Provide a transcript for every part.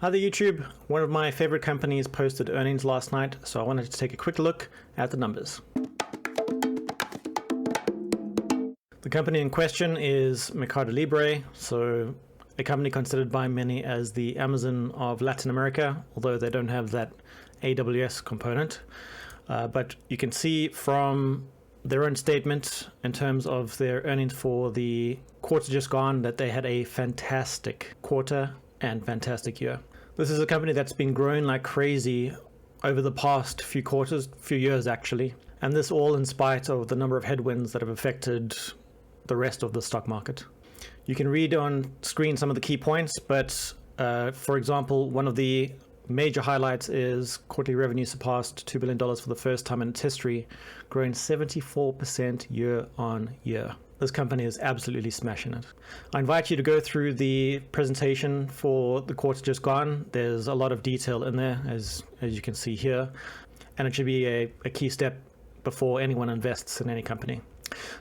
Hi there YouTube. One of my favorite companies posted earnings last night, so I wanted to take a quick look at the numbers. The company in question is Mercado Libre, so a company considered by many as the Amazon of Latin America, although they don't have that AWS component. But you can see from their own statement in terms of their earnings for the quarter just gone that they had a fantastic quarter and fantastic year. This is a company that's been growing like crazy over the past few quarters, few years actually, and this all in spite of the number of headwinds that have affected the rest of the stock market. You can read on screen some of the key points, but for example, one of the major highlights is quarterly revenue surpassed $2 billion for the first time in its history, growing 74% year on year. This company is absolutely smashing it. I invite you to go through the presentation for the quarter just gone. There's a lot of detail in there, as you can see here, and it should be a key step before anyone invests in any company.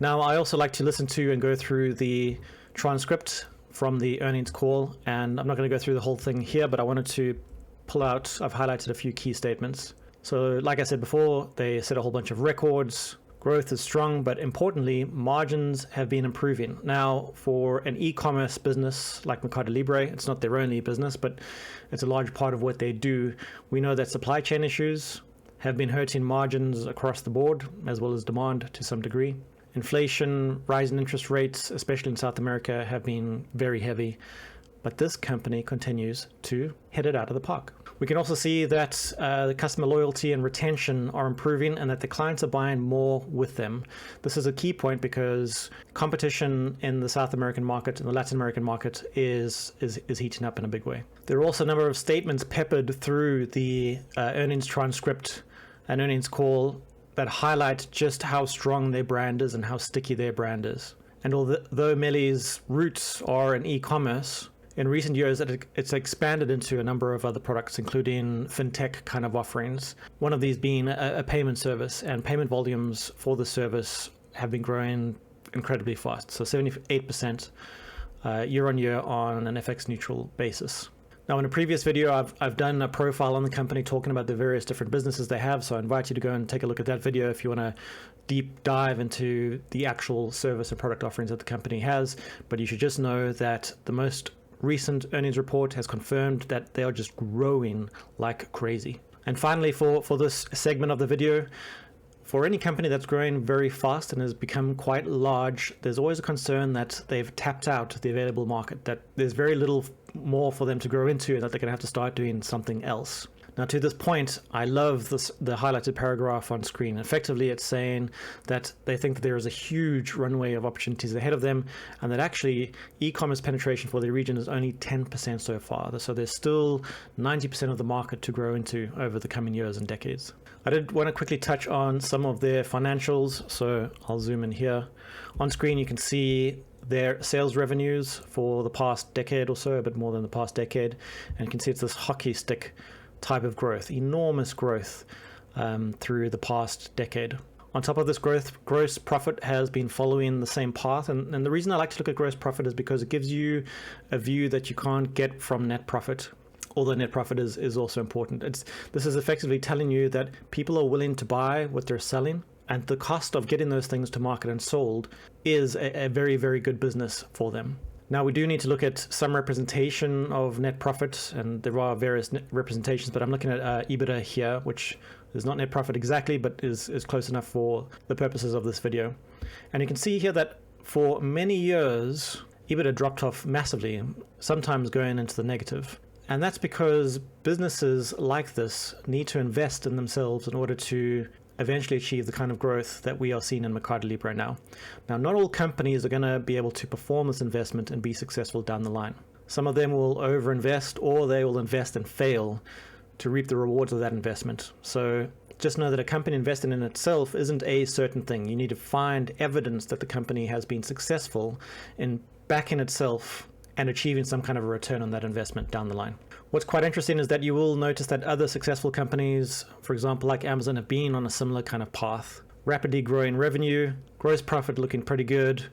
Now, I also like to listen to and go through the transcript from the earnings call, and I'm not going to go through the whole thing here, but I wanted to pull out, I've highlighted a few key statements. So like I said before, they set a whole bunch of records. Growth is strong, but importantly, margins have been improving. Now, for an e-commerce business like Mercado Libre, it's not their only business, but it's a large part of what they do. We know that supply chain issues have been hurting margins across the board, as well as demand to some degree. Inflation, rising interest rates, especially in South America, have been very heavy, but this company continues to hit it out of the park. We can also see that the customer loyalty and retention are improving and that the clients are buying more with them. This is a key point because competition in the South American market and the Latin American market is heating up in a big way. There are also a number of statements peppered through the earnings transcript and earnings call that highlight just how strong their brand is and how sticky their brand is. And although MELI's roots are in e-commerce, in recent years, it's expanded into a number of other products, including fintech kind of offerings. One of these being a payment service, and payment volumes for the service have been growing incredibly fast. So 78% year on year on an FX neutral basis. Now, in a previous video, I've done a profile on the company talking about the various different businesses they have. So I invite you to go and take a look at that video if you want to deep dive into the actual service and product offerings that the company has. But you should just know that the most recent earnings report has confirmed that they are just growing like crazy. And finally, for this segment of the video, for any company that's growing very fast and has become quite large, there's always a concern that they've tapped out the available market, that there's very little more for them to grow into and that they're going to have to start doing something else. Now, to this point, I love the highlighted paragraph on screen. Effectively, it's saying that they think that there is a huge runway of opportunities ahead of them and that actually e-commerce penetration for the region is only 10% so far. So there's still 90% of the market to grow into over the coming years and decades. I did want to quickly touch on some of their financials, so I'll zoom in here. On screen, you can see their sales revenues for the past decade or so, a bit more than the past decade, and you can see it's this hockey stick type of growth, enormous growth through the past decade. On top of this growth, gross profit has been following the same path. And the reason I like to look at gross profit is because it gives you a view that you can't get from net profit, although net profit is also important. This is effectively telling you that people are willing to buy what they're selling, and the cost of getting those things to market and sold is a very, very good business for them. Now, we do need to look at some representation of net profit, and there are various representations, but I'm looking at EBITDA here, which is not net profit exactly, but is close enough for the purposes of this video. And you can see here that for many years, EBITDA dropped off massively, sometimes going into the negative. And that's because businesses like this need to invest in themselves in order to eventually achieve the kind of growth that we are seeing in Mercado Libre now. Now, not all companies are going to be able to perform this investment and be successful down the line. Some of them will overinvest, or they will invest and fail to reap the rewards of that investment. So just know that a company investing in itself isn't a certain thing. You need to find evidence that the company has been successful in backing itself and achieving some kind of a return on that investment down the line. What's quite interesting is that you will notice that other successful companies, for example, like Amazon, have been on a similar kind of path. Rapidly growing revenue, gross profit looking pretty good,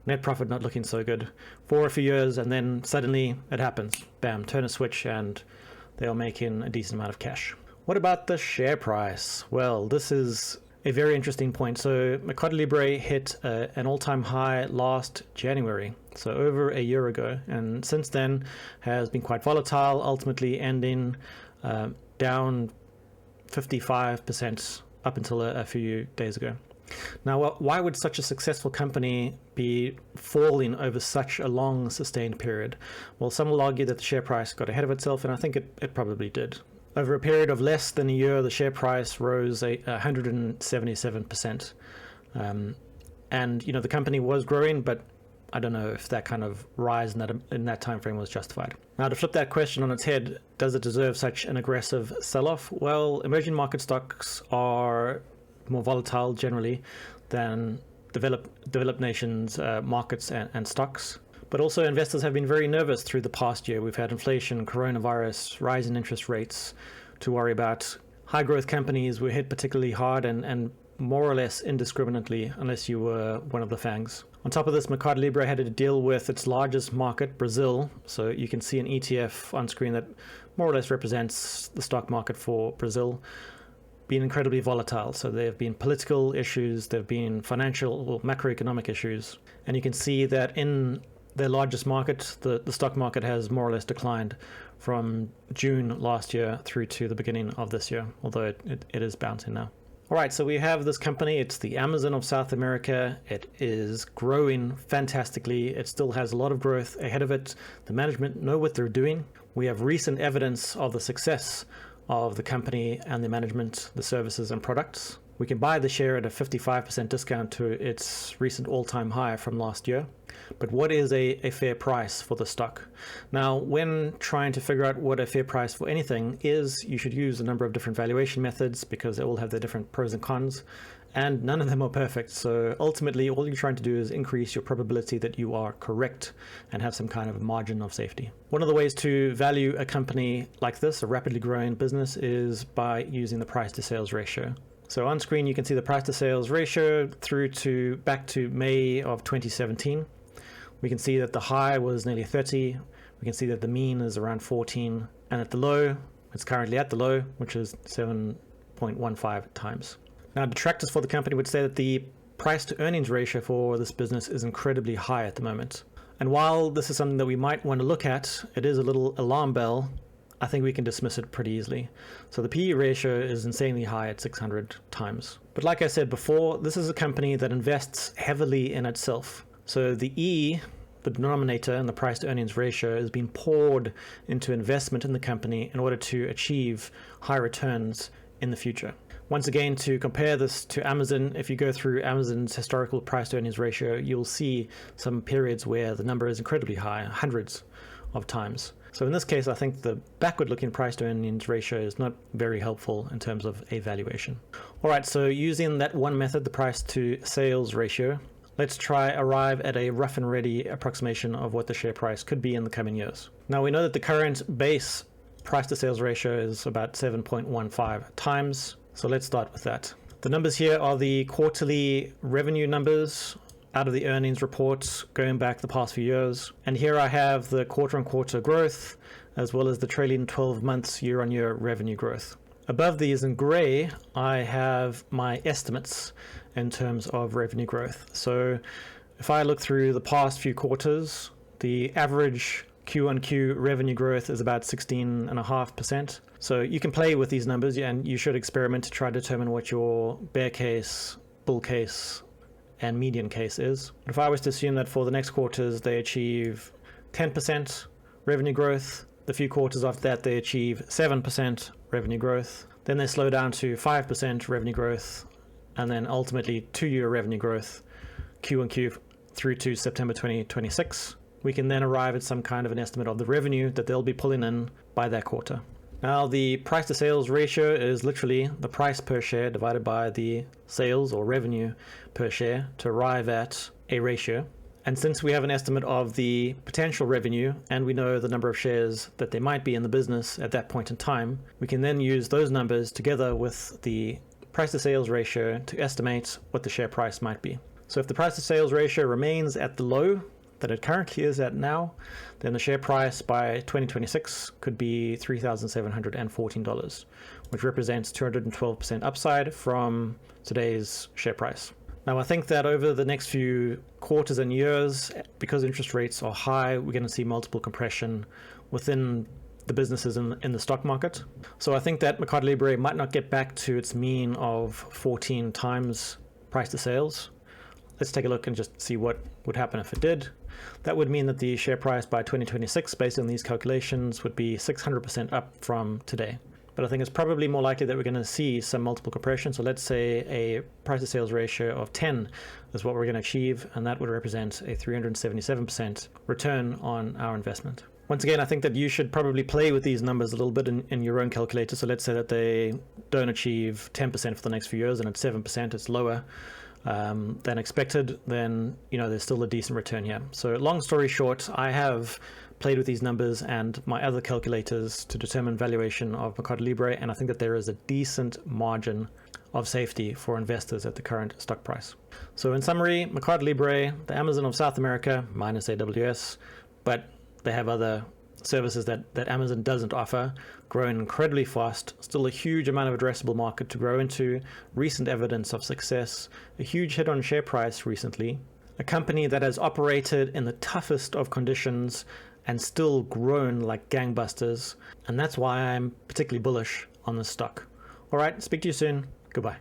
net profit not looking so good for a few years, and then suddenly it happens. Bam, turn a switch and they are making a decent amount of cash. What about the share price? Well, this is a very interesting point. So Mercado Libre hit an all-time high last January, so over a year ago, and since then has been quite volatile, ultimately ending down 55% up until a few days ago. Now, why would such a successful company be falling over such a long sustained period? Well, some will argue that the share price got ahead of itself, and I think it probably did. Over a period of less than a year, the share price rose 177%. And, the company was growing, but I don't know if that kind of rise in that time frame was justified. Now, to flip that question on its head, does it deserve such an aggressive sell-off? Well, emerging market stocks are more volatile generally than developed nations markets and stocks. But also investors have been very nervous through the past year. We've had inflation, coronavirus, rising interest rates to worry about. High growth companies were hit particularly hard and more or less indiscriminately, unless you were one of the FANGs. On top of this, Mercado Libre had to deal with its largest market, Brazil. So you can see an ETF on screen that more or less represents the stock market for Brazil, being incredibly volatile. So there have been political issues, there have been financial or macroeconomic issues. And you can see that in their largest market, the stock market has more or less declined from June last year through to the beginning of this year, although it is bouncing now. All right, so we have this company. It's the Amazon of South America. It is growing fantastically. It still has a lot of growth ahead of it. The management know what they're doing. We have recent evidence of the success of the company and the management, the services and products. We can buy the share at a 55% discount to its recent all-time high from last year. But what is a fair price for the stock? Now, when trying to figure out what a fair price for anything is, you should use a number of different valuation methods because they all have their different pros and cons, and none of them are perfect. So ultimately, all you're trying to do is increase your probability that you are correct and have some kind of margin of safety. One of the ways to value a company like this, a rapidly growing business, is by using the price to sales ratio. So on screen, you can see the price to sales ratio back to May of 2017. We can see that the high was nearly 30. We can see that the mean is around 14. And at the low, it's currently at the low, which is 7.15 times. Now, detractors for the company would say that the price to earnings ratio for this business is incredibly high at the moment. And while this is something that we might want to look at, it is a little alarm bell. I think we can dismiss it pretty easily. So the PE ratio is insanely high at 600 times. But like I said before, this is a company that invests heavily in itself. So the E, the denominator in the price to earnings ratio, is being poured into investment in the company in order to achieve high returns in the future. Once again, to compare this to Amazon, if you go through Amazon's historical price to earnings ratio, you'll see some periods where the number is incredibly high, hundreds of times. So in this case, I think the backward-looking price to earnings ratio is not very helpful in terms of a valuation. All right, so using that one method, the price to sales ratio, let's try arrive at a rough and ready approximation of what the share price could be in the coming years. Now, we know that the current base price to sales ratio is about 7.15 times. So let's start with that. The numbers here are the quarterly revenue numbers out of the earnings reports going back the past few years. And here I have the quarter-on-quarter growth, as well as the trailing 12 months year-on-year revenue growth. Above these in gray, I have my estimates in terms of revenue growth. So if I look through the past few quarters, the average Q-on-Q revenue growth is about 16.5%. So you can play with these numbers, and you should experiment to try to determine what your bear case, bull case, and median case is. If I was to assume that for the next quarters they achieve 10% revenue growth, the few quarters after that they achieve 7% revenue growth, then they slow down to 5% revenue growth, and then ultimately 2-year revenue growth, Q-on-Q through to September 2026. We can then arrive at some kind of an estimate of the revenue that they'll be pulling in by that quarter. Now, the price to sales ratio is literally the price per share divided by the sales or revenue per share to arrive at a ratio. And since we have an estimate of the potential revenue and we know the number of shares that there might be in the business at that point in time, we can then use those numbers together with the price to sales ratio to estimate what the share price might be. So if the price to sales ratio remains at the low that it currently is at now, then the share price by 2026 could be $3,714, which represents 212% upside from today's share price. Now, I think that over the next few quarters and years, because interest rates are high, we're going to see multiple compression within the businesses in the stock market. So I think that Mercado Libre might not get back to its mean of 14 times price to sales. Let's take a look and just see what would happen if it did. That would mean that the share price by 2026, based on these calculations, would be 600% up from today. But I think it's probably more likely that we're going to see some multiple compression. So let's say a price to sales ratio of 10 is what we're going to achieve, and that would represent a 377% return on our investment. Once again, I think that you should probably play with these numbers a little bit in your own calculator. So let's say that they don't achieve 10% for the next few years and it's 7%, it's lower than expected, then there's still a decent return here. So long story short, I have played with these numbers and my other calculators to determine valuation of Mercado Libre, and I think that there is a decent margin of safety for investors at the current stock price. So in summary, Mercado Libre, the Amazon of South America, minus AWS, but they have other services that Amazon doesn't offer, growing incredibly fast, still a huge amount of addressable market to grow into, recent evidence of success, a huge hit on share price recently, a company that has operated in the toughest of conditions and still grown like gangbusters, and that's why I'm particularly bullish on this stock. All right, speak to you soon. Goodbye.